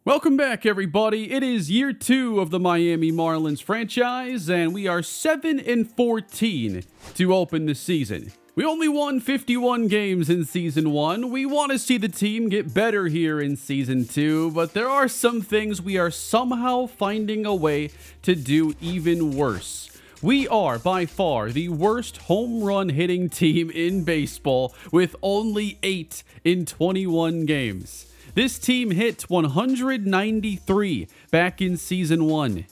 Welcome back, everybody. It is year 2 of the Miami Marlins franchise, and we are 7-14 to open the season. We only won 51 games in Season 1. We want to see the team get better here in Season 2, but there are some things we are somehow finding a way to do even worse. We are, by far, the worst home run hitting team in baseball, with only 8 in 21 games. This team hit 193 back in Season 1.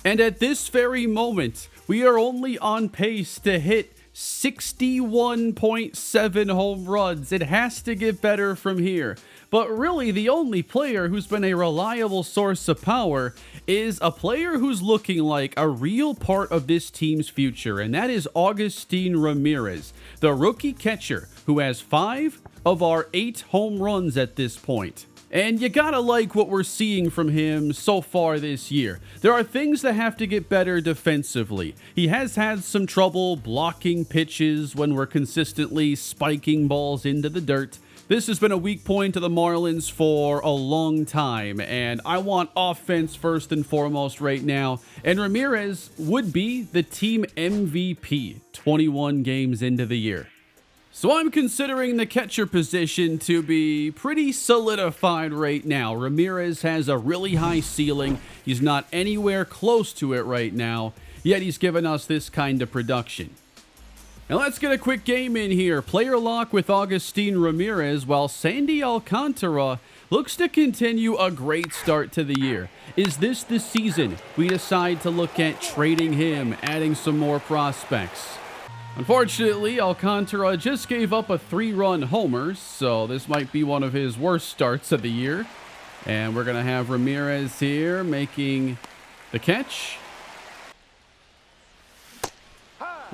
And at this very moment, we are only on pace to hit 61.7 home runs. It has to get better from here. But really, the only player who's been a reliable source of power is a player who's looking like a real part of this team's future, and that is Augustine Ramirez, the rookie catcher who has 5 of our 8 home runs at this point. And you gotta like what we're seeing from him so far this year. There are things that have to get better defensively. He has had some trouble blocking pitches when we're consistently spiking balls into the dirt. This has been a weak point to the Marlins for a long time, and I want offense first and foremost right now. And Ramirez would be the team MVP 21 games into the year. So I'm considering the catcher position to be pretty solidified right now. Ramirez has a really high ceiling. He's not anywhere close to it right now, yet he's given us this kind of production. Now let's get a quick game in here. Player lock with Augustine Ramirez, while Sandy Alcantara looks to continue a great start to the year. Is this the season we decide to look at trading him, adding some more prospects? Unfortunately, Alcantara just gave up a 3-run homer, so this might be one of his worst starts of the year. And we're going to have Ramirez here making the catch.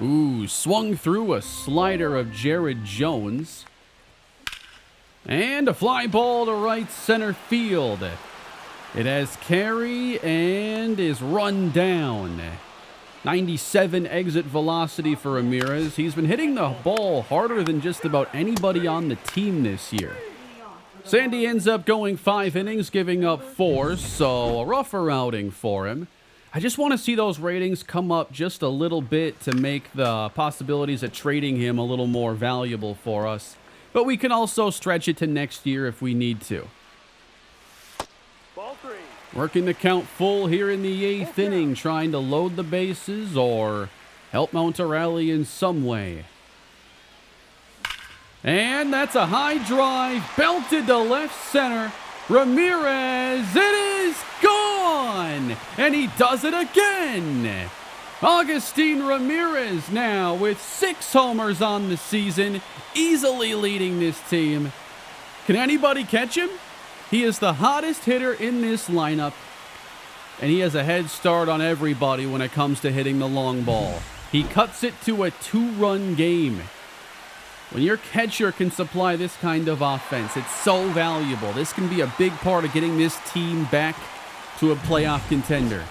Ooh, swung through a slider of Jared Jones. And a fly ball to right center field. It has carry and is run down. 97 exit velocity for Ramirez. He's been hitting the ball harder than just about anybody on the team this year. Sandy ends up going 5 innings, giving up 4, so a rougher outing for him. I just want to see those ratings come up just a little bit to make the possibilities of trading him a little more valuable for us. But we can also stretch it to next year if we need to. Ball 3. Working the count full here in the 8th inning, trying to load the bases or help mount a rally in some way. And that's a high drive, belted to left center. Ramirez, it is gone! And he does it again! Augustine Ramirez now with 6 homers on the season, easily leading this team. Can anybody catch him? He is the hottest hitter in this lineup, and he has a head start on everybody when it comes to hitting the long ball. He cuts it to a 2-run game. When your catcher can supply this kind of offense, it's so valuable. This can be a big part of getting this team back to a playoff contender.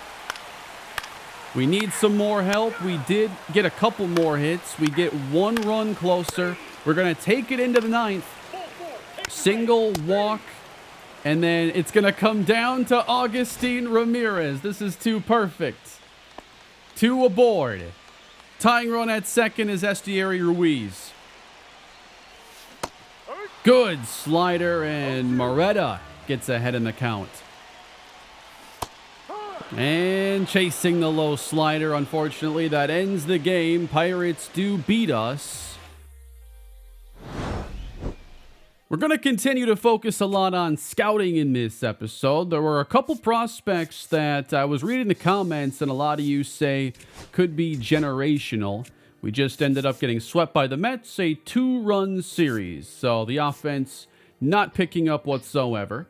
We need some more help. We did get a couple more hits. We get 1 run closer. We're going to take it into the 9th. Single, walk. And then it's going to come down to Augustine Ramirez. This is too perfect. 2 aboard. Tying run at second is Estieri Ruiz. Good slider, and Moretta gets ahead in the count. And chasing the low slider, unfortunately, that ends the game. Pirates do beat us. We're going to continue to focus a lot on scouting in this episode. There were a couple prospects that I was reading the comments, and a lot of you say could be generational. We just ended up getting swept by the Mets, a 2-run series, so the offense not picking up whatsoever.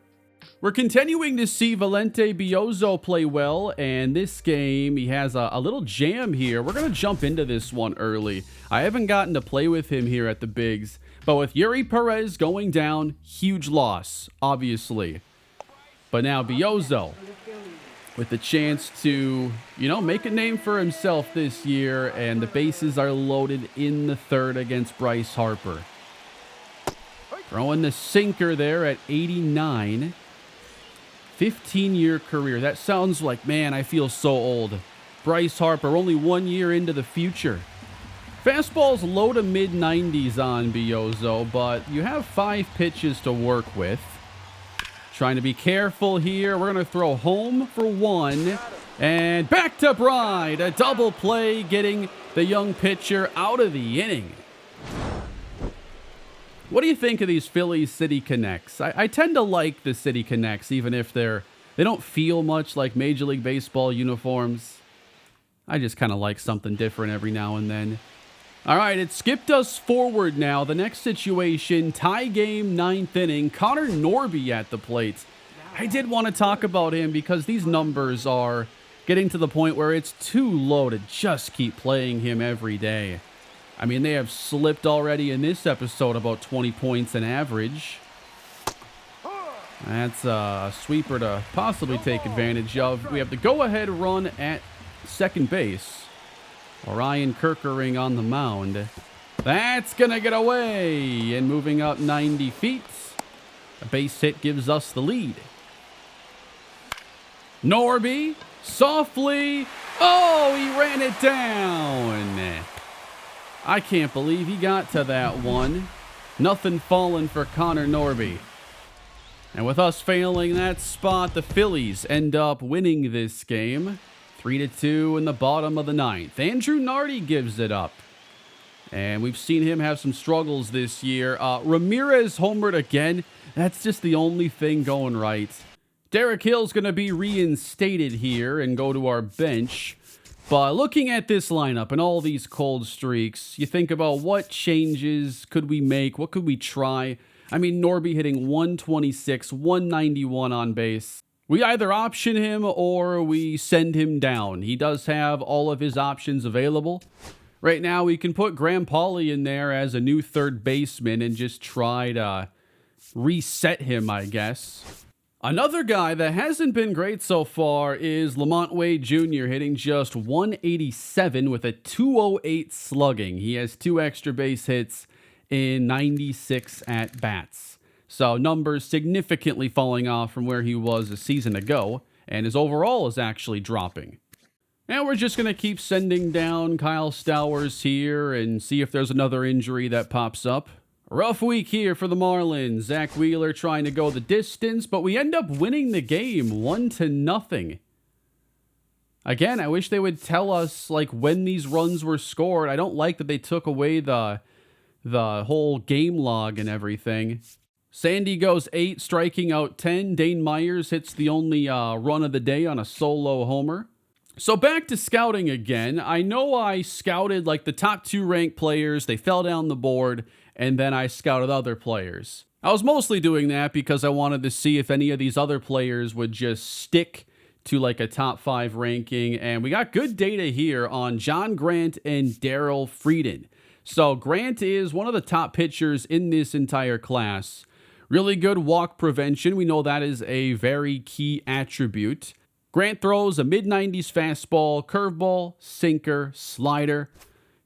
We're continuing to see Valente Biozzo play well, and this game, he has a little jam here. We're going to jump into this one early. I haven't gotten to play with him here at the Bigs, but with Yuri Perez going down, huge loss, obviously. But now Biozzo with the chance to, make a name for himself this year, and the bases are loaded in the 3rd against Bryce Harper. Throwing the sinker there at 89. 15-year career. That sounds like, man, I feel so old. Bryce Harper, only 1 year into the future. Fastball's low to mid-90s on Biozzo, but you have 5 pitches to work with. Trying to be careful here. We're going to throw home for 1. And back to Bride. A double play, getting the young pitcher out of the inning. What do you think of these Phillies City Connects? I tend to like the City Connects, even if they don't feel much like Major League Baseball uniforms. I just kind of like something different every now and then. All right, it skipped us forward now. The next situation, tie game, 9th inning. Connor Norby at the plate. I did want to talk about him because these numbers are getting to the point where it's too low to just keep playing him every day. I mean, they have slipped already in this episode about 20 points an average. That's a sweeper to possibly take advantage of. We have the go-ahead run at second base. Orion Kerkering on the mound. That's going to get away. And moving up 90 feet. A base hit gives us the lead. Norby, softly. Oh, he ran it down. I can't believe he got to that one. Nothing falling for Connor Norby. And with us failing that spot, the Phillies end up winning this game. 3-2 in the bottom of the 9th. Andrew Nardi gives it up. And we've seen him have some struggles this year. Ramirez homered again. That's just the only thing going right. Derek Hill's going to be reinstated here and go to our bench. But looking at this lineup and all these cold streaks, you think about what changes could we make? What could we try? I mean, Norby hitting 126, 191 on base. We either option him or we send him down. He does have all of his options available. Right now, we can put Graham Pauley in there as a new third baseman and just try to reset him, I guess. Another guy that hasn't been great so far is Lamont Wade Jr. hitting just 187 with a 208 slugging. He has 2 extra base hits in 96 at-bats. So numbers significantly falling off from where he was a season ago, and his overall is actually dropping. And we're just going to keep sending down Kyle Stowers here and see if there's another injury that pops up. Rough week here for the Marlins. Zach Wheeler trying to go the distance, but we end up winning the game 1-0. Again, I wish they would tell us like when these runs were scored. I don't like that they took away the whole game log and everything. Sandy goes 8, striking out 10. Dane Myers hits the only run of the day on a solo homer. So back to scouting again. I know I scouted like the top 2 ranked players. They fell down the board, and then I scouted other players. I was mostly doing that because I wanted to see if any of these other players would just stick to like a top 5 ranking. And we got good data here on John Grant and Daryl Frieden. So Grant is one of the top pitchers in this entire class. Really good walk prevention. We know that is a very key attribute. Grant throws a mid-90s fastball, curveball, sinker, slider.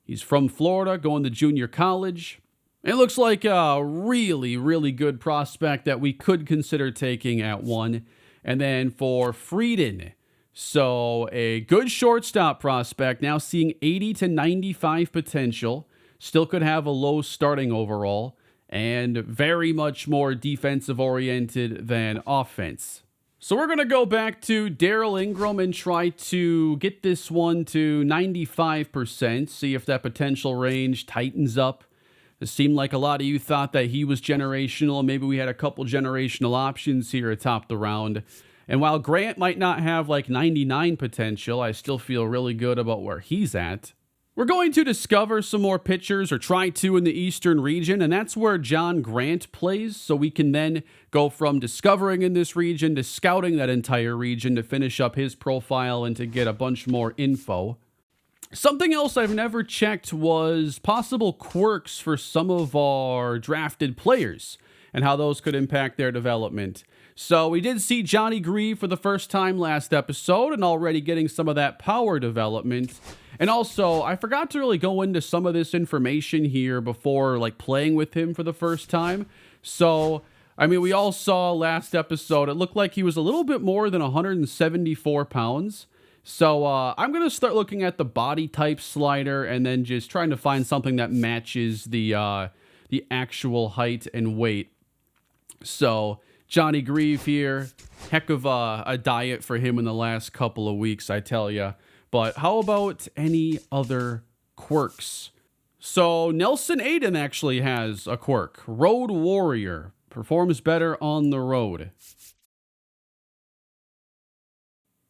He's from Florida, going to junior college. It looks like a really, really good prospect that we could consider taking at 1. And then for Frieden, so a good shortstop prospect, now seeing 80 to 95 potential. Still could have a low starting overall. And very much more defensive-oriented than offense. So we're going to go back to Darryl Ingram and try to get this one to 95%, see if that potential range tightens up. It seemed like a lot of you thought that he was generational. Maybe we had a couple generational options here atop the round. And while Grant might not have like 99 potential, I still feel really good about where he's at. We're going to discover some more pitchers, or try to, in the Eastern region, and that's where John Grant plays, so we can then go from discovering in this region to scouting that entire region to finish up his profile and to get a bunch more info. Something else I've never checked was possible quirks for some of our drafted players and how those could impact their development. So we did see Johnny Grieve for the first time last episode and already getting some of that power development. And also, I forgot to really go into some of this information here before like playing with him for the first time. So I mean, we all saw last episode, it looked like he was a little bit more than 174 pounds. So I'm going to start looking at the body type slider and then just trying to find something that matches the actual height and weight. So Johnny Grieve here, heck of a diet for him in the last couple of weeks, I tell ya. But how about any other quirks? So Nelson Aiden actually has a quirk. Road Warrior. Performs better on the road.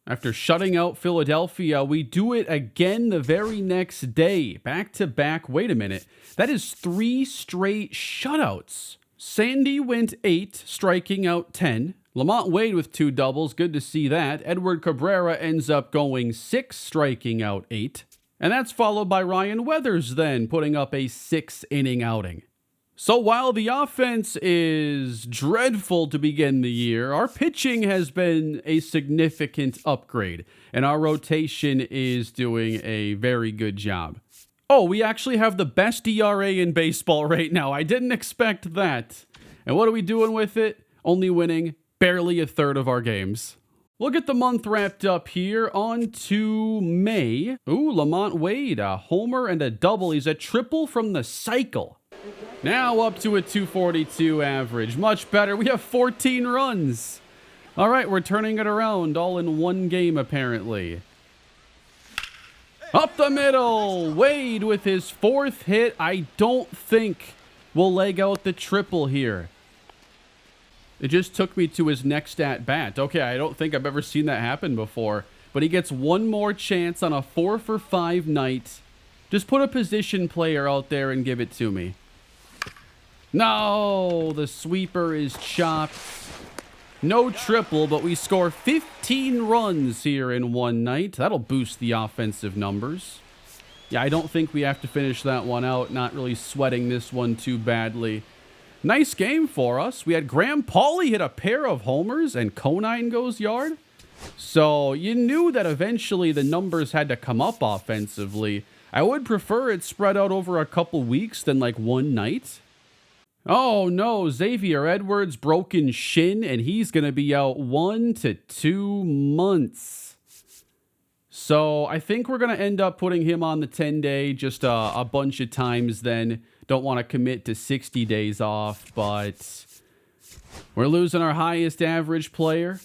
After shutting out Philadelphia, we do it again the very next day. Back to back. Wait a minute. That is 3 straight shutouts. Sandy went 8, striking out 10. Lamont Wade with 2 doubles. Good to see that. Edward Cabrera ends up going 6, striking out 8. And that's followed by Ryan Weathers then, putting up a 6-inning outing. So while the offense is dreadful to begin the year, our pitching has been a significant upgrade, and our rotation is doing a very good job. Oh, we actually have the best ERA in baseball right now. I didn't expect that. And what are we doing with it? Only winning barely a third of our games. We'll get the month wrapped up here. On to May. Ooh, Lamont Wade, a homer and a double. He's a triple from the cycle. Now up to a 242 average. Much better. We have 14 runs. All right, we're turning it around all in one game, apparently. Up the middle. Wade with his 4th hit. I don't think we'll leg out the triple here. It just took me to his next at-bat. Okay, I don't think I've ever seen that happen before. But he gets one more chance on a 4-for-5 night. Just put a position player out there and give it to me. No, the sweeper is chopped. No triple, but we score 15 runs here in one night. That'll boost the offensive numbers. Yeah, I don't think we have to finish that one out. Not really sweating this one too badly. Nice game for us. We had Graham Pauley hit a pair of homers and Conine goes yard. So you knew that eventually the numbers had to come up offensively. I would prefer it spread out over a couple weeks than like one night. Oh no, Xavier Edwards broken shin and he's going to be out 1 to 2 months. So I think we're going to end up putting him on the 10-day just a bunch of times then. Don't want to commit to 60 days off, but we're losing our highest average player.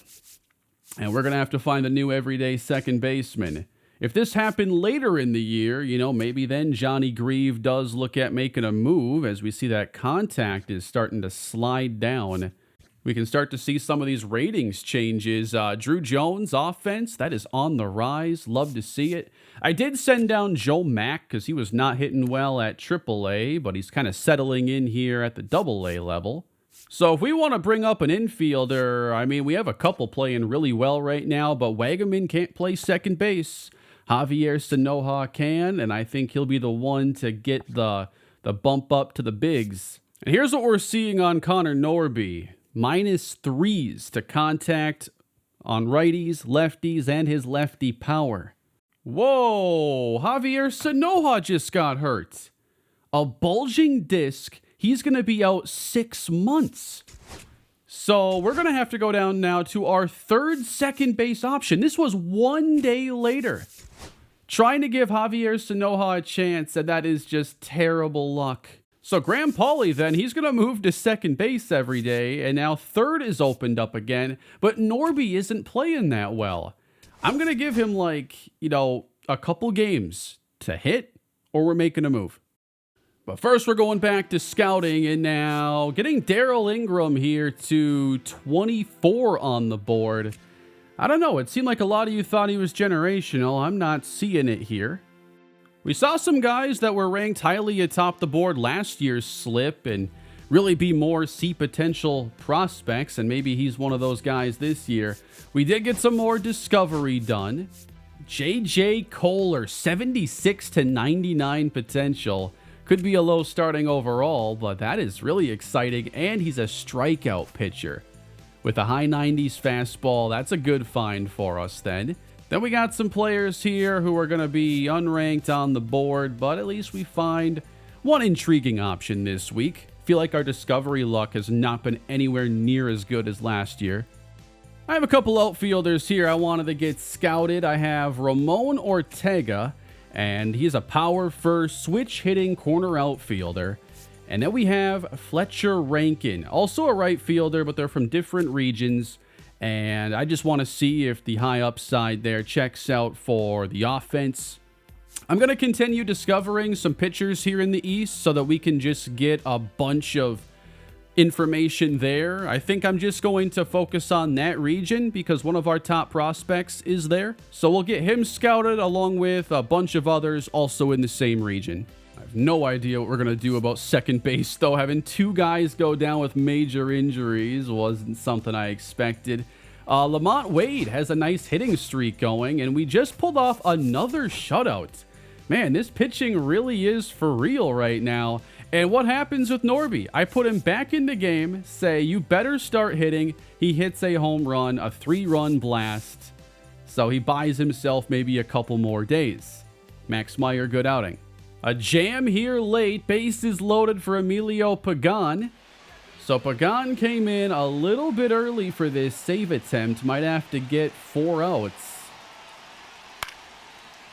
And we're going to have to find a new everyday second baseman. If this happened later in the year, you know, maybe then Johnny Grieve does look at making a move as we see that contact is starting to slide down. We can start to see some of these ratings changes. Drew Jones offense, that is on the rise. Love to see it. I did send down Joe Mack because he was not hitting well at AAA, but he's kind of settling in here at the AA level. So if we want to bring up an infielder, I mean, we have a couple playing really well right now, but Wagaman can't play second base. Javier Sanoja can, and I think he'll be the one to get the bump up to the bigs. And here's what we're seeing on Connor Norby. -3s to contact on righties, lefties, and his lefty power. Whoa, Javier Sanoja just got hurt. A bulging disc. He's going to be out 6 months. So we're going to have to go down now to our 3rd second base option. This was 1 day later. Trying to give Javier Sanoja a chance, and that is just terrible luck. So Graham Pauley then, he's going to move to second base every day, and now 3rd is opened up again, but Norby isn't playing that well. I'm going to give him like, you know, a couple games to hit, or we're making a move. But first, we're going back to scouting, and now getting Darrell Ingram here to 24 on the board. I don't know, it seemed like a lot of you thought he was generational. I'm not seeing it here. We saw some guys that were ranked highly atop the board last year's slip and really be more see potential prospects, and maybe he's one of those guys this year. We did get some more discovery done. J.J. Kohler, 76 to 99 potential. Could be a low starting overall, but that is really exciting, and he's a strikeout pitcher. With a high 90s fastball, that's a good find for us then. Then we got some players here who are going to be unranked on the board, but at least we find one intriguing option this week. feel like our discovery luck has not been anywhere near as good as last year. I have a couple outfielders here I wanted to get scouted. I have Ramon Ortega, and he's a power first, switch hitting corner outfielder. And then we have Fletcher Rankin, also a right fielder, but they're from different regions. And I just want to see if the high upside there checks out for the offense. I'm going to continue discovering some pitchers here in the East so that we can just get a bunch of information there. I think I'm just going to focus on that region because one of our top prospects is there. So we'll get him scouted along with a bunch of others also in the same region. I have no idea what we're going to do about second base, though. Having two guys go down with major injuries wasn't something I expected. Lamont Wade has a nice hitting streak going, and we just pulled off another shutout. Man, this pitching really is for real right now. And what happens with Norby? I put him back in the game, say, you better start hitting. He hits a home run, a 3-run blast. So he buys himself maybe a couple more days. Max Meyer, good outing. A jam here late. Bases loaded for Emilio Pagan. So Pagan came in a little bit early for this save attempt. Might have to get 4 outs.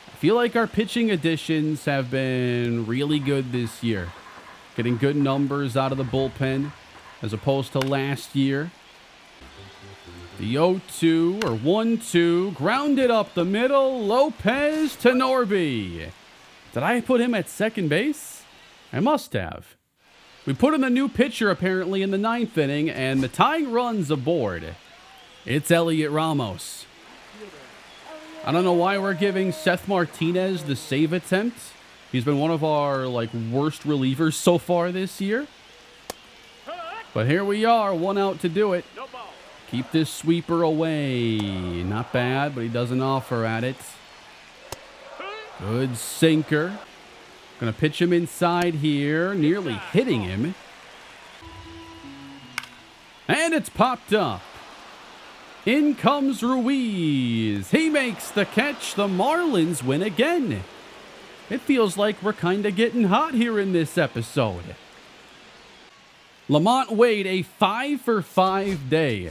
I feel like our pitching additions have been really good this year. Getting good numbers out of the bullpen as opposed to last year. The 0-2 or 1-2. Grounded up the middle. Lopez to Norby. Did I put him at second base? I must have. We put in a new pitcher apparently in the 9th inning, and the tying run's aboard. It's Elliot Ramos. I don't know why we're giving Seth Martinez the save attempt. He's been one of our worst relievers so far this year. But here we are, 1 out to do it. Keep this sweeper away. Not bad, but he doesn't offer at it. Good sinker. Gonna pitch him inside here, nearly hitting him. And it's popped up. In comes Ruiz. He makes the catch. The Marlins win again. It feels like we're kind of getting hot here in this episode. Lamont Wade, a 5-for-5 day.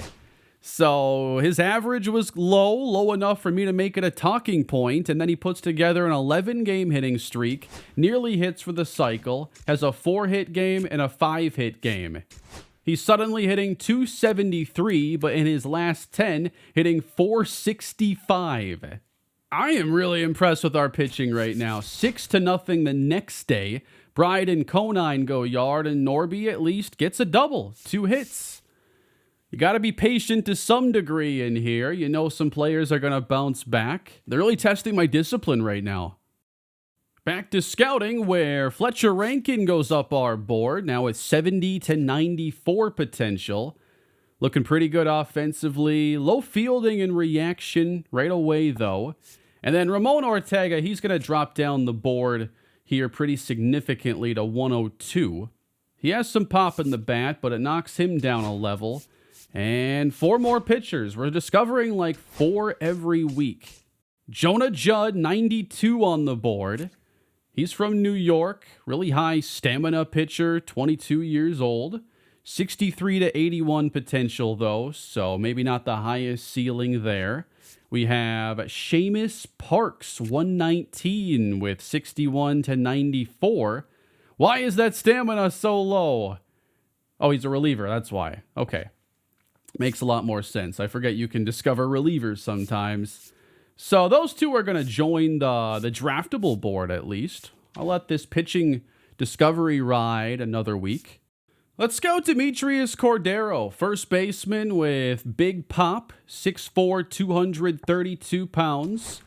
So his average was low enough for me to make it a talking point, and then he puts together an 11-game hitting streak, nearly hits for the cycle, has a 4-hit game and a 5-hit game. He's suddenly hitting 273, but in his last 10, hitting 465. I am really impressed with our pitching right now. 6-0 the next day. Bride and Conine go yard, and Norby at least gets a double. 2 hits. You got to be patient to some degree in here. You know some players are going to bounce back. They're really testing my discipline right now. Back to scouting, where Fletcher Rankin goes up our board. Now it's 70-94 potential. Looking pretty good offensively. Low fielding and reaction right away, though. And then Ramon Ortega, he's going to drop down the board here pretty significantly to 102. He has some pop in the bat, but it knocks him down a level. And 4 more pitchers. We're discovering 4 every week. Jonah Judd, 92 on the board. He's from New York. Really high stamina pitcher, 22 years old. 63-81 potential, though, so maybe not the highest ceiling there. We have Seamus Parks, 119 with 61-94. Why is that stamina so low? Oh, he's a reliever, that's why. Okay. Makes a lot more sense. I forget you can discover relievers sometimes. So those 2 are going to join the draftable board at least. I'll let this pitching discovery ride another week. Let's scout Demetrius Cordero, first baseman with big pop, 6'4", 232 pounds.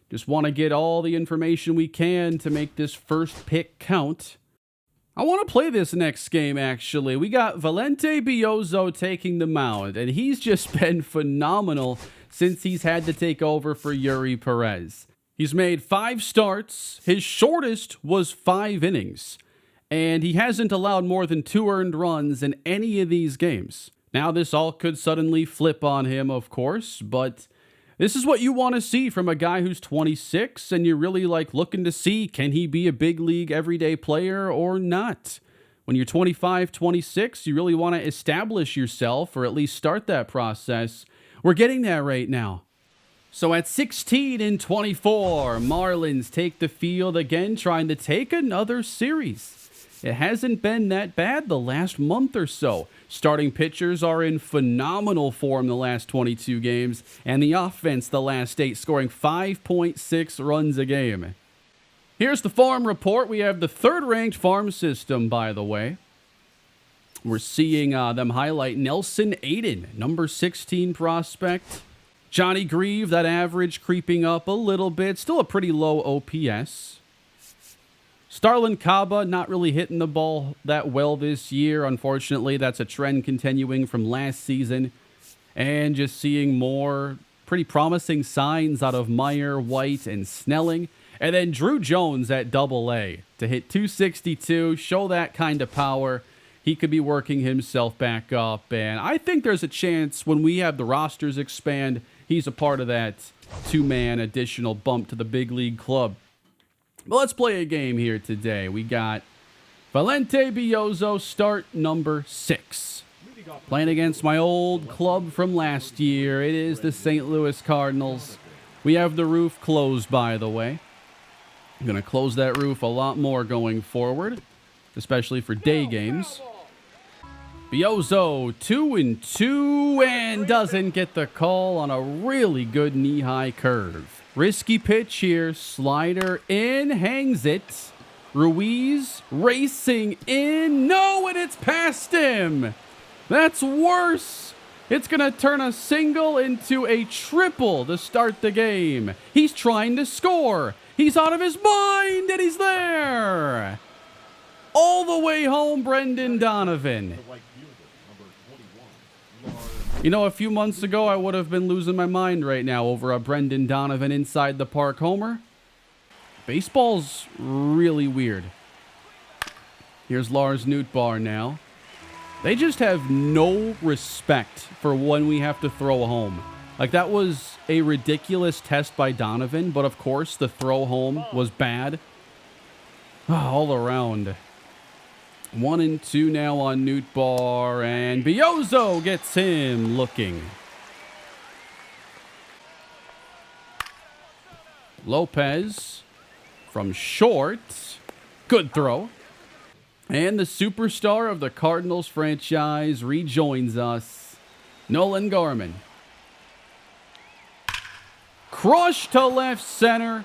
Just want to get all the information we can to make this first pick count. I want to play this next game, actually. We got Valente Biozzo taking the mound, and he's just been phenomenal since he's had to take over for Yuri Perez. He's made 5 starts. His shortest was 5 innings. And he hasn't allowed more than 2 earned runs in any of these games. Now, this all could suddenly flip on him, of course, but this is what you want to see from a guy who's 26, and you're really looking to see, can he be a big league everyday player or not? When you're 25, 26, you really want to establish yourself or at least start that process. We're getting there right now. So at 16 and 24, Marlins take the field again, trying to take another series. It hasn't been that bad the last month or so. Starting pitchers are in phenomenal form the last 22 games, and the offense the last 8, scoring 5.6 runs a game. Here's the farm report. We have the third-ranked farm system, by the way. We're seeing them highlight Nelson Aiden, number 16 prospect. Johnny Grieve, that average creeping up a little bit. Still a pretty low OPS. Starlin Caba not really hitting the ball that well this year. Unfortunately, that's a trend continuing from last season. And just seeing more pretty promising signs out of Meyer, White, and Snelling. And then Drew Jones at Double-A to hit 262, show that kind of power. He could be working himself back up. And I think there's a chance when we have the rosters expand, he's a part of that two-man additional bump to the big league club. But let's play a game here today. We got Valente Biozzo, start number 6. Playing against my old club from last year. It is the St. Louis Cardinals. We have the roof closed, by the way. I'm going to close that roof a lot more going forward, especially for day games. Biozzo, 2-2, and doesn't get the call on a really good knee-high curve. Risky pitch here, slider in, hangs it. Ruiz racing in, no, and it's past him. That's worse. It's going to turn a single into a triple to start the game. He's trying to score. He's out of his mind, and he's there. All the way home, Brendan Donovan. You know, a few months ago, I would have been losing my mind right now over a Brendan Donovan inside the park homer. Baseball's really weird. Here's Lars Nootbaar now. They just have no respect for when we have to throw home. Like, that was a ridiculous test by Donovan, but of course, the throw home was bad. All around. 1-2 now on Nootbaar, and Biozzo gets him looking. Lopez from short. Good throw. And the superstar of the Cardinals franchise rejoins us, Nolan Gorman. Crushed to left center.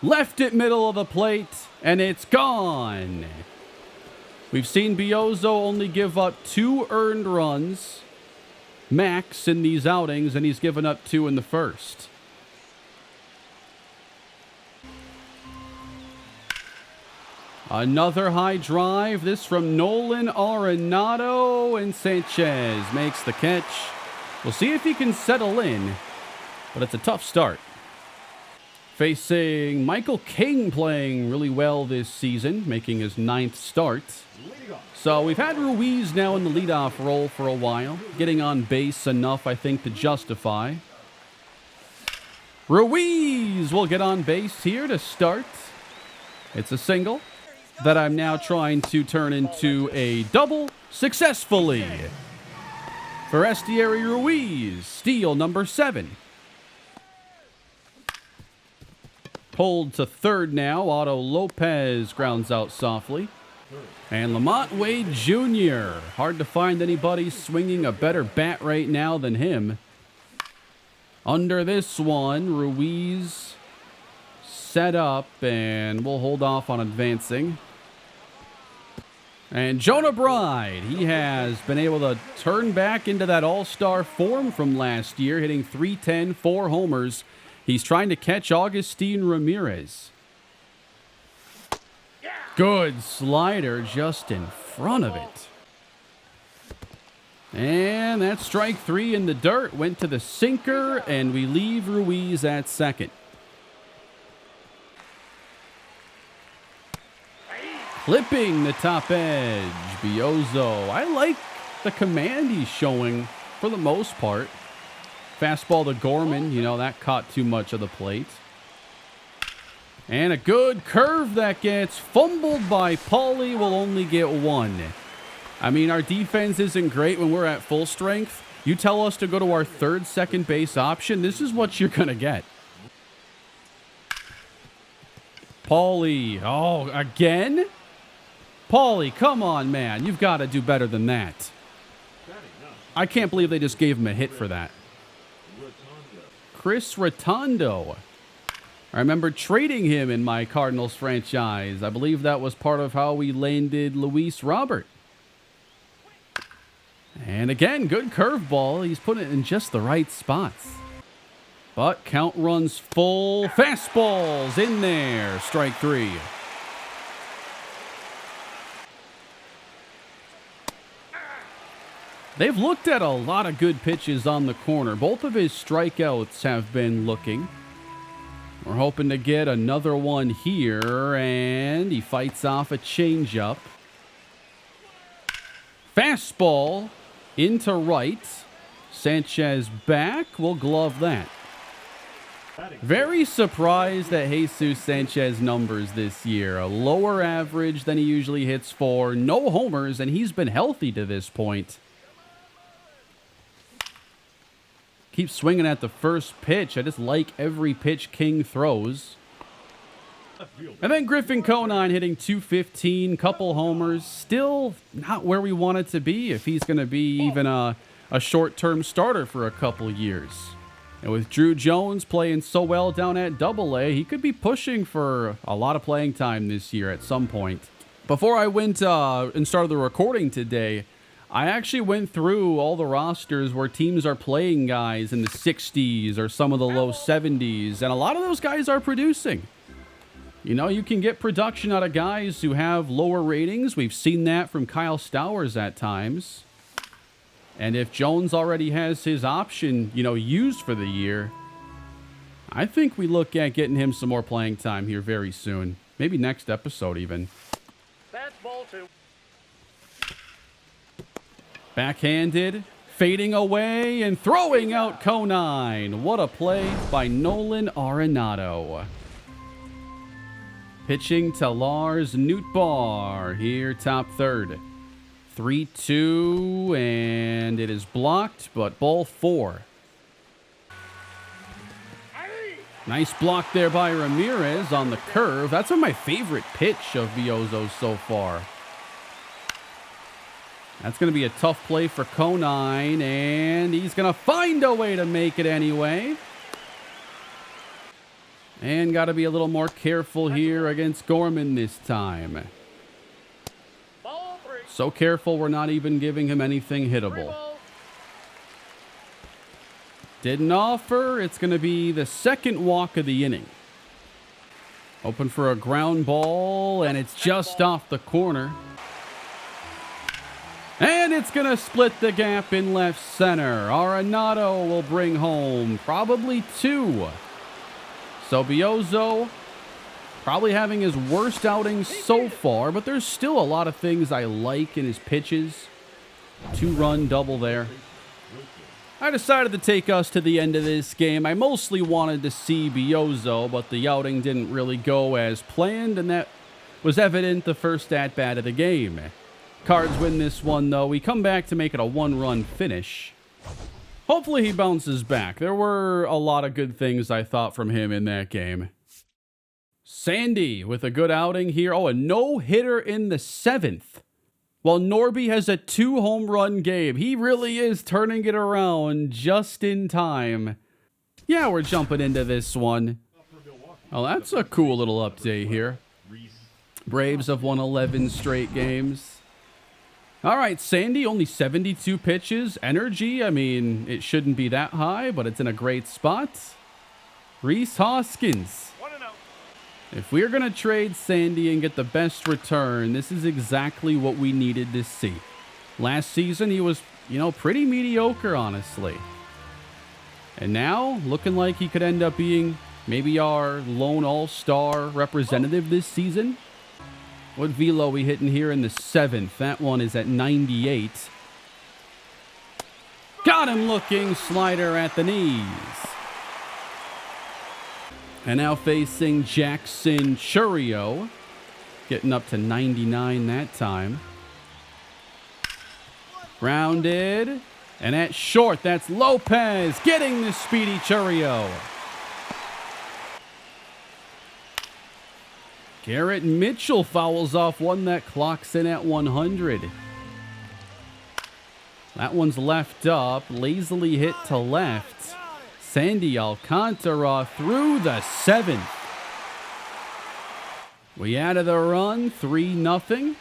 Left it middle of the plate, and it's gone. We've seen Biozzo only give up 2 earned runs max in these outings, and he's given up 2 in the first. Another high drive, this from Nolan Arenado, and Sanchez makes the catch. We'll see if he can settle in, but it's a tough start. Facing Michael King, playing really well this season, making his 9th start. So we've had Ruiz now in the leadoff role for a while, getting on base enough, I think, to justify. Ruiz will get on base here to start. It's a single that I'm now trying to turn into a double successfully. For Estieri Ruiz, steal number 7. Pulled to third now. Otto Lopez grounds out softly. And Lamont Wade Jr. Hard to find anybody swinging a better bat right now than him. Under this one, Ruiz set up, and we'll hold off on advancing. And Jonah Bride, he has been able to turn back into that all-star form from last year, hitting .310, 4 homers. He's trying to catch Augustine Ramirez. Good slider just in front of it. And that's strike 3 in the dirt. Went to the sinker, and we leave Ruiz at second. Clipping the top edge, Biozzo. I like the command he's showing for the most part. Fastball to Gorman, you know, that caught too much of the plate. And a good curve that gets fumbled by Paulie will only get one. I mean, our defense isn't great when we're at full strength. You tell us to go to our third second base option, this is what you're going to get. Paulie. Oh, again? Paulie, come on, man. You've got to do better than that. I can't believe they just gave him a hit for that. Chris Rotundo. I remember trading him in my Cardinals franchise. I believe that was part of how we landed Luis Robert. And again, good curveball. He's putting it in just the right spots. But count runs full. Fastballs in there. Strike three. They've looked at a lot of good pitches on the corner. Both of his strikeouts have been looking. We're hoping to get another one here, and he fights off a changeup. Fastball into right. Sanchez back. We'll glove that. Very surprised at Jesus Sanchez numbers this year. A lower average than he usually hits for. No homers, and he's been healthy to this point. Keep swinging at the first pitch. I just like every pitch King throws. And then Griffin Conine hitting .215, couple homers. Still not where we want it to be if he's going to be even a short-term starter for a couple years. And with Drew Jones playing so well down at AA, he could be pushing for a lot of playing time this year at some point. Before I went and started the recording today, I actually went through all the rosters where teams are playing guys in the 60s or some of the low 70s, and a lot of those guys are producing. You know, you can get production out of guys who have lower ratings. We've seen that from Kyle Stowers at times. And if Jones already has his option, used for the year, I think we look at getting him some more playing time here very soon. Maybe next episode even. That's ball two. Backhanded, fading away, and throwing out Conine. What a play by Nolan Arenado. Pitching to Lars Nootbaar here, top third. 3-2, and it is blocked, but ball four. Nice block there by Ramirez on the curve. That's my favorite pitch of Viozo's so far. That's going to be a tough play for Conine, and he's going to find a way to make it anyway. And got to be a little more careful here against Gorman this time. So careful, we're not even giving him anything hittable. Didn't offer. It's going to be the second walk of the inning. Open for a ground ball, and it's just off the corner. And it's going to split the gap in left center. Arenado will bring home probably two. So Viozo probably having his worst outing so far, but there's still a lot of things I like in his pitches. 2-run double there. I decided to take us to the end of this game. I mostly wanted to see Viozo, but the outing didn't really go as planned, and that was evident the first at-bat of the game. Cards win this one, though. We come back to make it a 1-run finish. Hopefully he bounces back. There were a lot of good things I thought from him in that game. Sandy with a good outing here. Oh, a no-hitter in the 7th. While Norby has a 2-home-run game. He really is turning it around just in time. Yeah, we're jumping into this one. Oh, that's a cool little update here. Braves have won 11 straight games. All right, Sandy, only 72 pitches. Energy, I mean, it shouldn't be that high, but it's in a great spot. Rhys Hoskins. If we're going to trade Sandy and get the best return, this is exactly what we needed to see. Last season, he was, pretty mediocre, honestly. And now, looking like he could end up being maybe our lone all-star representative this season. What velo we hitting here in the 7th? That one is at 98. Got him looking. Slider at the knees. And now facing Jackson Chourio. Getting up to 99 that time. Grounded. And at short, that's Lopez getting the speedy Chourio. Garrett Mitchell fouls off one that clocks in at 100. That one's left up, lazily hit to left. Sandy Alcantara through the 7th. We added a run, 3-0.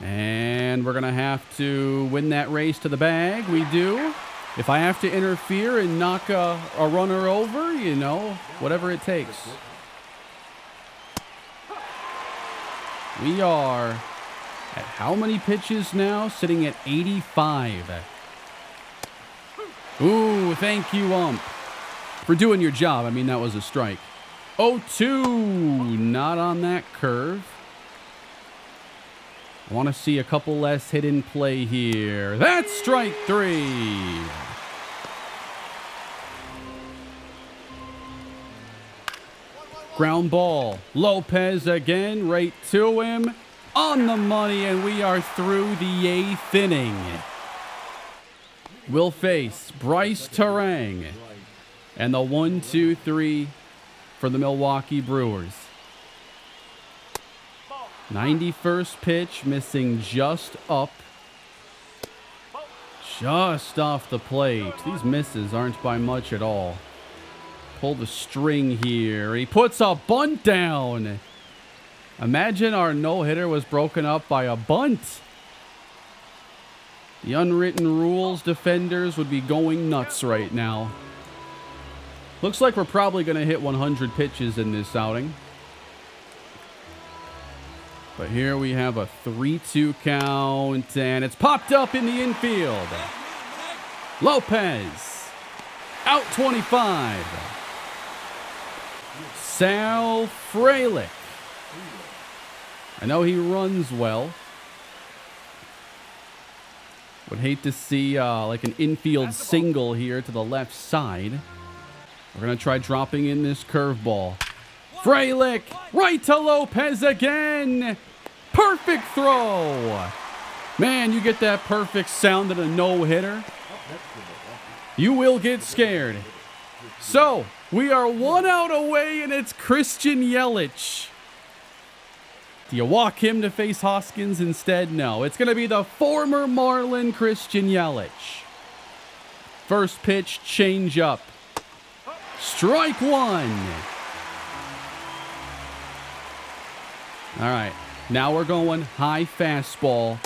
And we're going to have to win that race to the bag. We do. If I have to interfere and knock a runner over, you know, whatever it takes. We are at how many pitches now? Sitting at 85. Ooh, thank you, ump, for doing your job. I mean, that was a strike. 0-2, not on that curve. I want to see a couple less hit in play here. That's strike 3. Ground ball. Lopez again, right to him. On the money, and we are through the 8th inning. We'll face Bryce Terang. And the 1-2-3 for the Milwaukee Brewers. 91st pitch, missing just up. Just off the plate. These misses aren't by much at all. Pull the string here. He puts a bunt down. Imagine our no-hitter was broken up by a bunt. The unwritten rules defenders would be going nuts right now. Looks like we're probably going to hit 100 pitches in this outing. But here we have a 3-2 count, and it's popped up in the infield. Lopez, out 25. Sal Frelick. I know he runs well. Would hate to see like an infield single here to the left side. We're going to try dropping in this curveball. Frelick, right to Lopez again. Perfect throw. Man, you get that perfect sound in a no-hitter, you will get scared. So, we are 1 out away, and it's Christian Yelich. Do you walk him to face Hoskins instead? No, it's going to be the former Marlin Christian Yelich. First pitch, change up. Strike 1. All right, now we're going high fastball.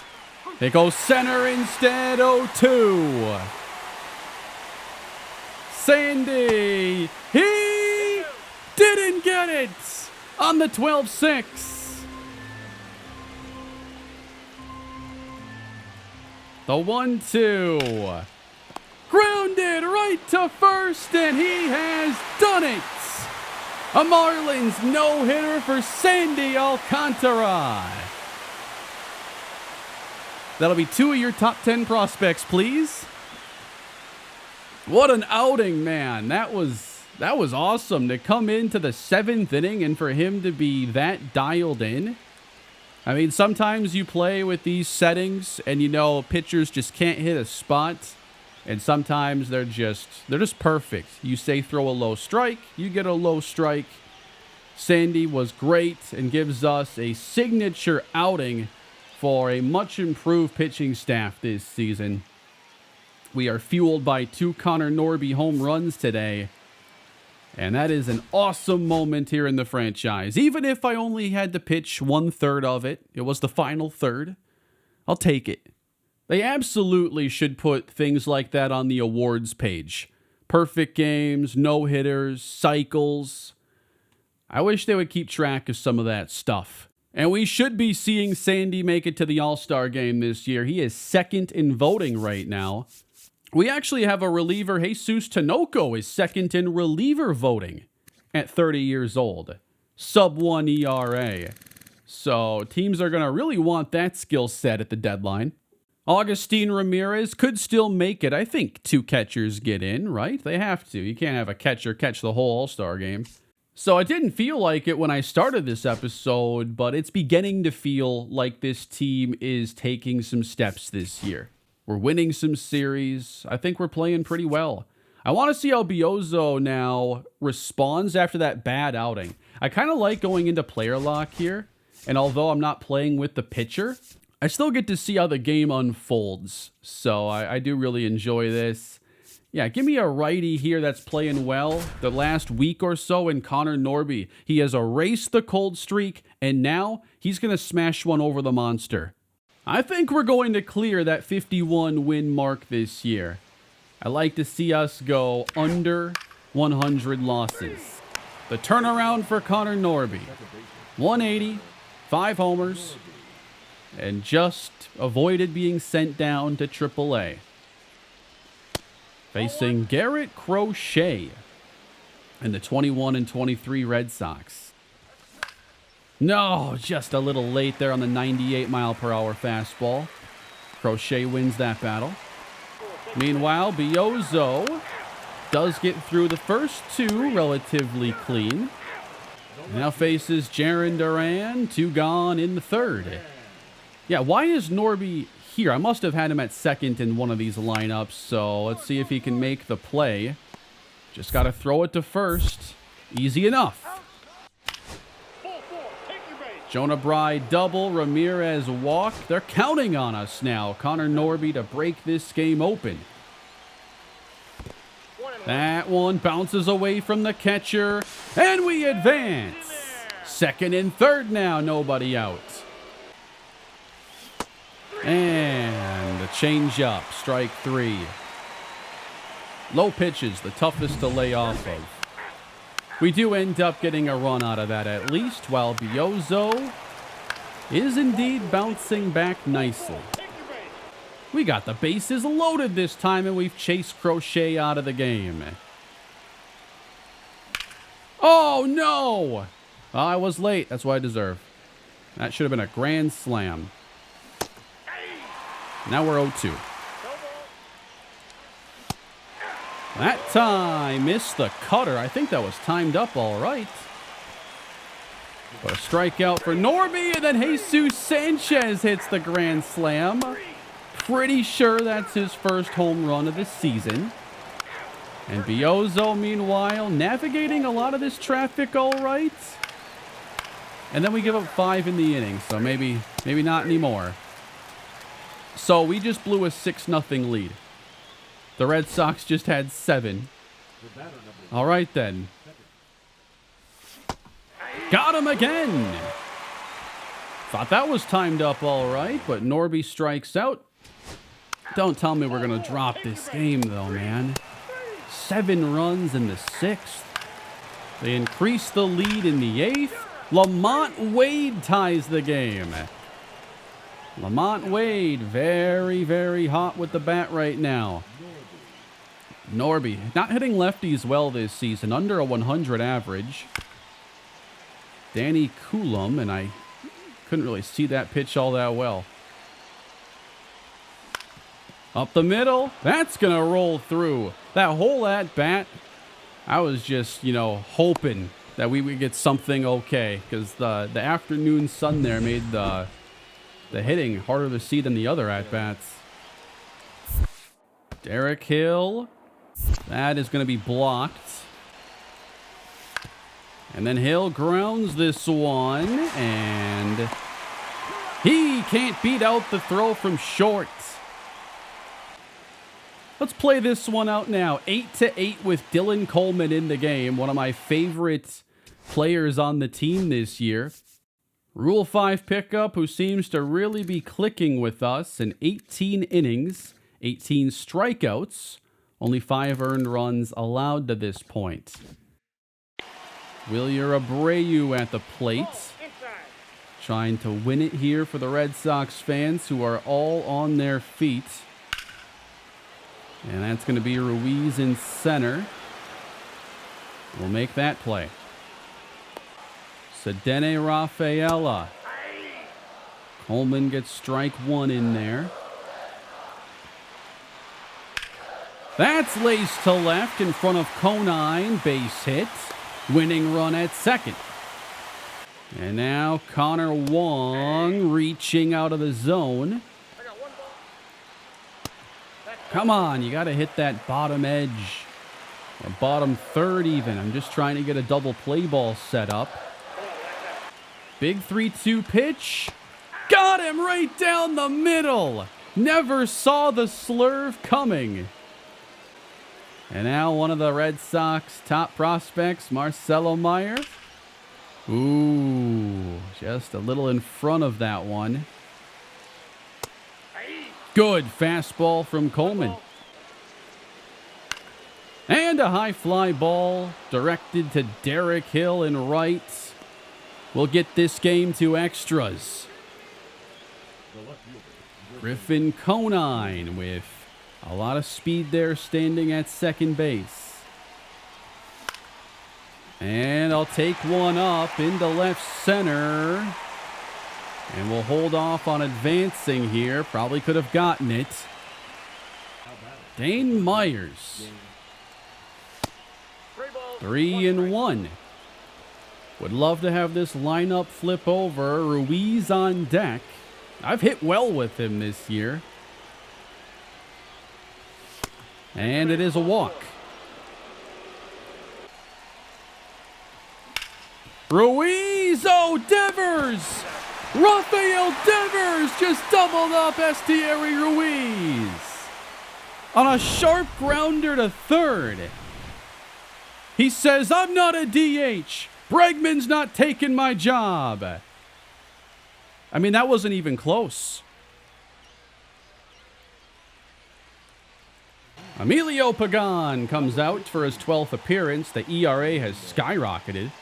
It goes center instead, 0-2. Sandy, he didn't get it on the 12-6. The 1-2. Grounded right to first, and he has done it. A Marlins no-hitter for Sandy Alcantara. That'll be 2 of your top 10 prospects, please. What an outing, man. That was awesome to come into the 7th inning and for him to be that dialed in. I mean, sometimes you play with these settings and you know pitchers just can't hit a spot. And sometimes they're just perfect. You say throw a low strike, you get a low strike. Sandy was great and gives us a signature outing for a much improved pitching staff this season. We are fueled by 2 Connor Norby home runs today. And that is an awesome moment here in the franchise. Even if I only had to pitch 1/3 of it, it was the final third, I'll take it. They absolutely should put things like that on the awards page. Perfect games, no-hitters, cycles. I wish they would keep track of some of that stuff. And we should be seeing Sandy make it to the All-Star game this year. He is 2nd in voting right now. We actually have a reliever. Jesus Tinoco is 2nd in reliever voting at 30 years old. Sub-1 ERA. So teams are going to really want that skill set at the deadline. Augustine Ramirez could still make it. I think 2 catchers get in, right? They have to. You can't have a catcher catch the whole All-Star game. So I didn't feel like it when I started this episode, but it's beginning to feel like this team is taking some steps this year. We're winning some series. I think we're playing pretty well. I want to see how Biozzo now responds after that bad outing. I kind of like going into player lock here, and although I'm not playing with the pitcher, I still get to see how the game unfolds. So I do really enjoy this. Yeah, give me a righty here that's playing well. The last week or so in Connor Norby, he has erased the cold streak, and now he's going to smash one over the monster. I think we're going to clear that 51 win mark this year. I like to see us go under 100 losses. The turnaround for Connor Norby. 180, 5 homers, and just avoided being sent down to AAA. Facing Garrett Crochet and the 21 and 23 Red Sox. No, just a little late there on the 98-mile-per-hour fastball. Crochet wins that battle. Meanwhile, Biozzo does get through the first 2 relatively clean. Now faces Jarren Duran, 2 gone in the 3rd. Yeah, why is Norby here? I must have had him at second in one of these lineups, so let's see if he can make the play. Just got to throw it to first. Easy enough. Jonah Bride double, Ramirez walk. They're counting on us now. Connor Norby to break this game open. That one bounces away from the catcher, and we advance. 2nd and 3rd now, nobody out. And the changeup, strike 3. Low pitches, the toughest to lay off of. We do end up getting a run out of that at least, while Biozzo is indeed bouncing back nicely. We got the bases loaded this time, and we've chased Crochet out of the game. Oh, no! I was late. That's what I deserve. That should have been a grand slam. Now we're 0-2. That time, missed the cutter. I think that was timed up all right. But a strikeout for Norby, and then Jesus Sanchez hits the grand slam. Pretty sure that's his first home run of the season. And Biozzo, meanwhile, navigating a lot of this traffic all right. And then we give up 5 in the inning, so maybe not anymore. So we just blew a 6-0 lead. The Red Sox just had 7. All right, then. Got him again. Thought that was timed up all right, but Norby strikes out. Don't tell me we're going to drop this game, though, man. 7 runs in the 6th. They increase the lead in the 8th. Lamont Wade ties the game. Lamont Wade, very, very hot with the bat right now. Norby, not hitting lefties well this season, under a 100 average. Danny Coulomb, and I couldn't really see that pitch all that well. Up the middle, that's going to roll through. That whole at-bat, I was just, hoping that we would get something okay, because the afternoon sun there made the hitting harder to see than the other at-bats. Derek Hill, that is going to be blocked. And then Hill grounds this one, and he can't beat out the throw from short. Let's play this one out now. 8-8 with Dylan Coleman in the game. One of my favorite players on the team this year. Rule 5 pickup who seems to really be clicking with us in 18 innings, 18 strikeouts, only 5 earned runs allowed to this point. Wilyer Abreu at the plate. Trying to win it here for the Red Sox fans who are all on their feet. And that's going to be Ruiz in center. We'll make that play. Cedene Rafaela. Coleman gets strike 1 in there. That's laced to left in front of Conine. Base hit. Winning run at second. And now Connor Wong reaching out of the zone. Come on, you got to hit that bottom edge. Or bottom third even. I'm just trying to get a double play ball set up. Big 3-2 pitch. Got him right down the middle. Never saw the slurve coming. And now one of the Red Sox top prospects, Marcelo Meyer. Ooh, just a little in front of that one. Good fastball from Coleman. And a high fly ball directed to Derek Hill in right. We'll get this game to extras. Griffin Conine with a lot of speed there standing at second base. And I'll take one up into left center. And we'll hold off on advancing here. Probably could have gotten it. Dane Myers. 3-1. Would love to have this lineup flip over. Ruiz on deck. I've hit well with him this year. And it is a walk. Ruiz! Oh, Devers! Rafael Devers just doubled up Estieri Ruiz on a sharp grounder to third. He says, I'm not a DH. Bregman's not taking my job. I mean, that wasn't even close. Emilio Pagan comes out for his 12th appearance. The ERA has skyrocketed.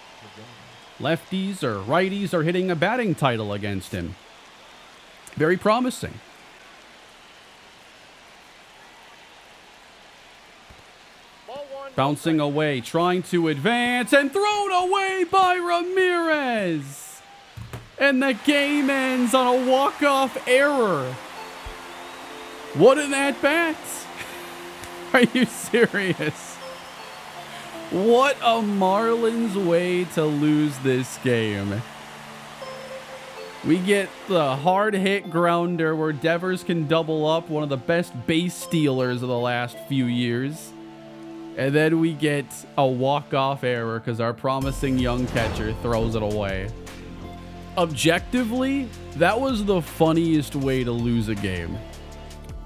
Lefties or righties are hitting a batting title against him. Very promising. Bouncing away, trying to advance, and thrown away by Ramirez. And the game ends on a walk-off error. What an at-bat. Are you serious? What a Marlins way to lose this game. We get the hard hit grounder where Devers can double up, one of the best base stealers of the last few years. And then we get a walk-off error because our promising young catcher throws it away. Objectively, that was the funniest way to lose a game.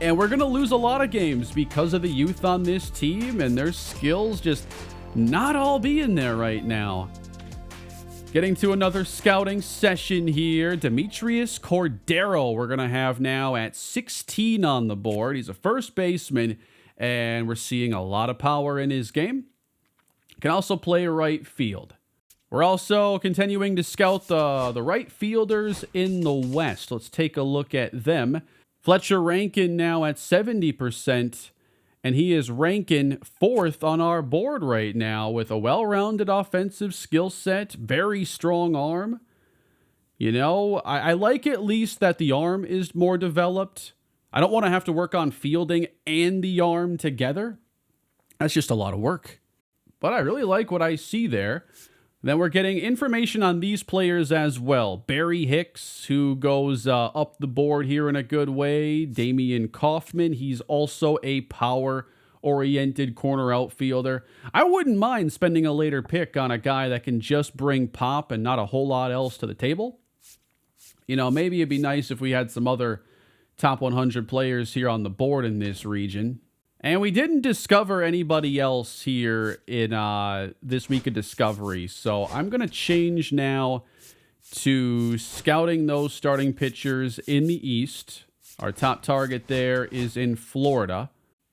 And we're going to lose a lot of games because of the youth on this team and their skills just not all being there right now. Getting to another scouting session here. Demetrius Cordero we're going to have now at 16 on the board. He's a first baseman, and we're seeing a lot of power in his game. Can also play right field. We're also continuing to scout the right fielders in the West. Let's take a look at them. Fletcher Rankin now at 70%. And he is ranking 4th on our board right now with a well-rounded offensive skill set, very strong arm. You know, I like at least that the arm is more developed. I don't want to have to work on fielding and the arm together. That's just a lot of work. But I really like what I see there. Then we're getting information on these players as well. Barry Hicks, who goes up the board here in a good way. Damian Kaufman, he's also a power-oriented corner outfielder. I wouldn't mind spending a later pick on a guy that can just bring pop and not a whole lot else to the table. You know, maybe it'd be nice if we had some other top 100 players here on the board in this region. And we didn't discover anybody else here in this week of Discovery. So I'm going to change now to scouting those starting pitchers in the East. Our top target there is in Florida.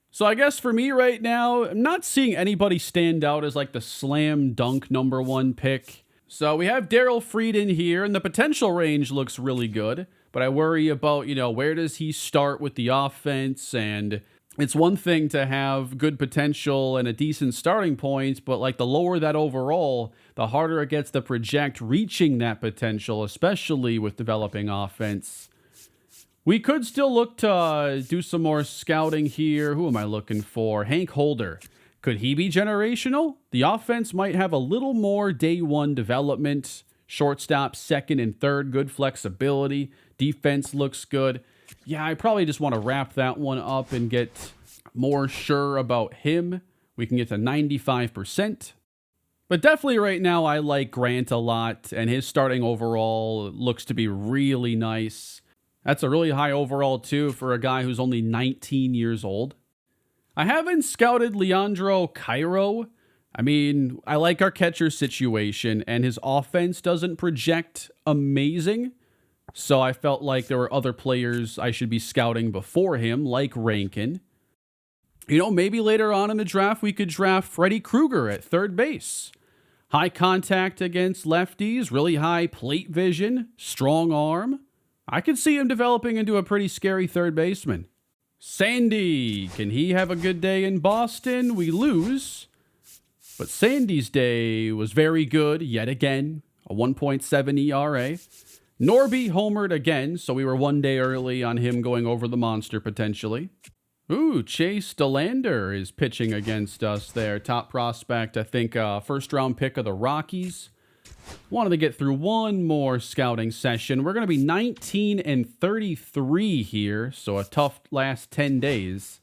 So I guess for me right now, I'm not seeing anybody stand out as like the slam dunk #1 pick. So we have Daryl Frieden here, and the potential range looks really good. But I worry about, you know, where does he start with the offense? And it's one thing to have good potential and a decent starting point, but like the lower that overall, the harder it gets to project reaching that potential, especially with developing offense. We could still look to do some more scouting here. Who am I looking for? Hank Holder. Could he be generational? The offense might have a little more day one development. Shortstop, second and third, good flexibility. Defense looks good. Yeah, I probably just want to wrap that one up and get more sure about him. We can get to 95%. But definitely right now, I like Grant a lot, and his starting overall looks to be really nice. That's a really high overall, too, for a guy who's only 19 years old. I haven't scouted Leandro Cairo. I mean, I like our catcher situation, and his offense doesn't project amazing. So I felt like there were other players I should be scouting before him, like Rankin. You know, maybe later on in the draft, we could draft Freddie Krueger at third base. High contact against lefties, really high plate vision, strong arm. I could see him developing into a pretty scary third baseman. Sandy, can he have a good day in Boston? We lose. But Sandy's day was very good yet again, a 1.7 ERA. Norby homered again, so we were one day early on him going over the monster potentially. Ooh, Chase Delander is pitching against us there. Top prospect, I think, first round pick of the Rockies. Wanted to get through one more scouting session. We're going to be 19 and 33 here, so a tough last 10 days.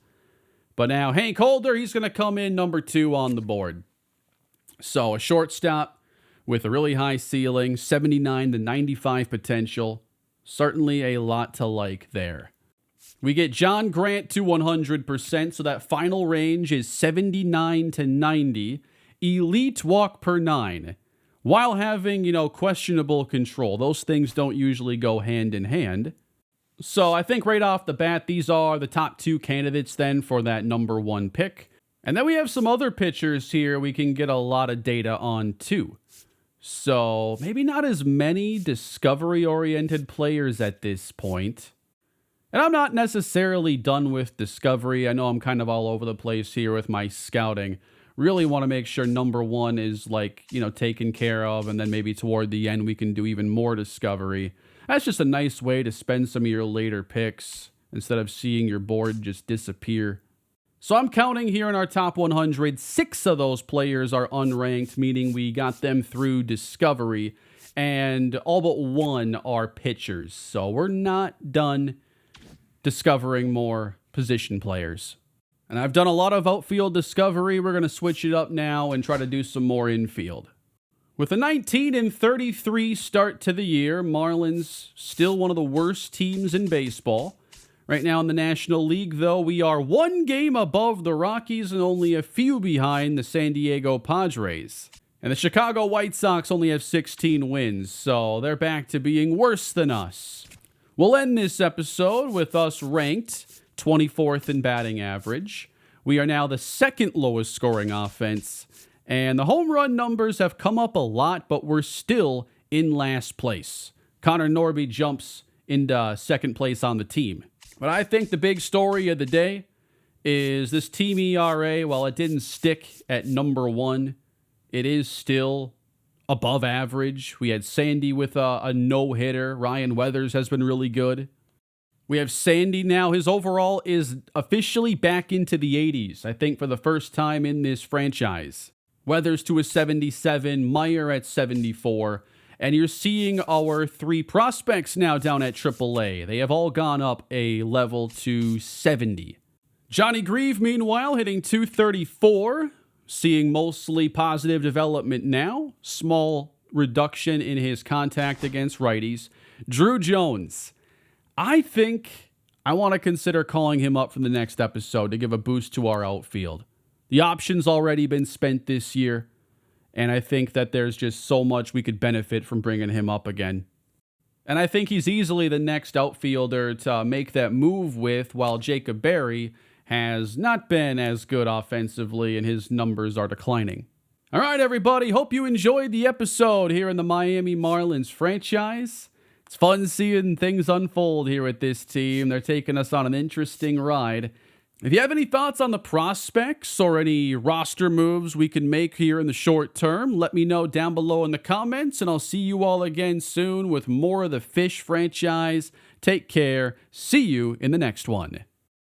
But now Hank Holder, he's going to come in number 2 on the board. So a shortstop with a really high ceiling, 79 to 95 potential. Certainly a lot to like there. We get John Grant to 100%, so that final range is 79 to 90. Elite walk per 9. While having, questionable control. Those things don't usually go hand in hand. So I think right off the bat, these are the top 2 candidates then for that number 1 pick. And then we have some other pitchers here we can get a lot of data on too. So maybe not as many discovery-oriented players at this point. And I'm not necessarily done with discovery. I know I'm kind of all over the place here with my scouting. Really want to make sure number 1 is taken care of, and then maybe toward the end we can do even more discovery. That's just a nice way to spend some of your later picks instead of seeing your board just disappear. So I'm counting here in our top 100, 6 of those players are unranked, meaning we got them through discovery, and all but 1 are pitchers. So we're not done discovering more position players. And I've done a lot of outfield discovery. We're going to switch it up now and try to do some more infield. With a 19 and 33 start to the year, Marlins still one of the worst teams in baseball. Right now in the National League, though, we are 1 game above the Rockies and only a few behind the San Diego Padres. And the Chicago White Sox only have 16 wins, so they're back to being worse than us. We'll end this episode with us ranked 24th in batting average. We are now the 2nd lowest scoring offense, and the home run numbers have come up a lot, but we're still in last place. Connor Norby jumps into 2nd place on the team. But I think the big story of the day is this team ERA, while it didn't stick at number 1, it is still above average. We had Sandy with a no-hitter. Ryan Weathers has been really good. We have Sandy now. His overall is officially back into the 80s, I think for the first time in this franchise. Weathers to a 77, Meyer at 74. And you're seeing our 3 prospects now down at AAA. They have all gone up a level to 70. Johnny Grieve, meanwhile, hitting 234. Seeing mostly positive development now. Small reduction in his contact against righties. Drew Jones. I think I want to consider calling him up from the next episode to give a boost to our outfield. The option's already been spent this year. And I think that there's just so much we could benefit from bringing him up again. And I think he's easily the next outfielder to make that move with, while Jacob Berry has not been as good offensively and his numbers are declining. All right, everybody. Hope you enjoyed the episode here in the Miami Marlins franchise. It's fun seeing things unfold here with this team. They're taking us on an interesting ride. If you have any thoughts on the prospects or any roster moves we can make here in the short term, let me know down below in the comments, and I'll see you all again soon with more of the Fish franchise Take care. See you in the next one.